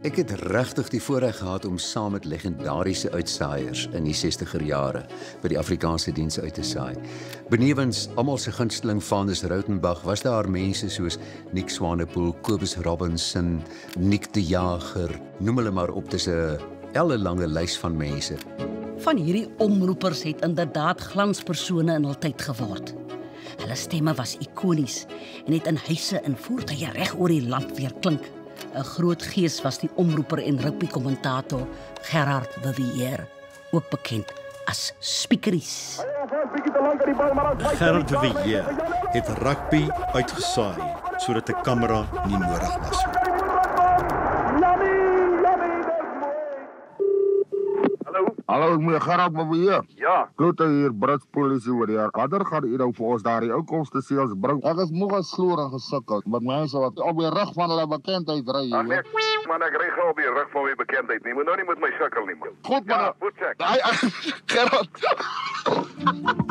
Ek het regtig die voorreg gehad om saam met legendariese uitsaaiers in die 60er jare by die Afrikaanse diens uit te saai. Benewens almal se gunsteling Vanus Rautenbach was daar mense soos Nick Swanepoel, Kobus Robinson, Nick de Jager, noem hulle maar op, dis 'n ellelange lys van mense. Van hierdie omroepers het inderdaad glanspersone in hul tyd geword. Hulle stemme was ikonies en het in huise en voertuie reg oor die land weer klink. 'n Groot gees was die omroeper en rugby-kommentator Gerard Vivier, ook bekend as Spiekeries. Gerard Vivier het rugby uitgesaai sodat 'n kamera nie nodig was. Hallo, ek moet Gerard Vivier. Ja. Groot hier Brits polisie oor hier. Watter gaan u nou vir ons daardie ou komste seels bring? Ek is moeg as sloer en gesukkel. Wat mense wat op die rug van hulle bekendheid ry. Ag nee, man, ek ry gou op die rug van my bekendheid nie. Moet nou nie met my sukkel nie, man. Goed man. Ja, goed check. Gerard.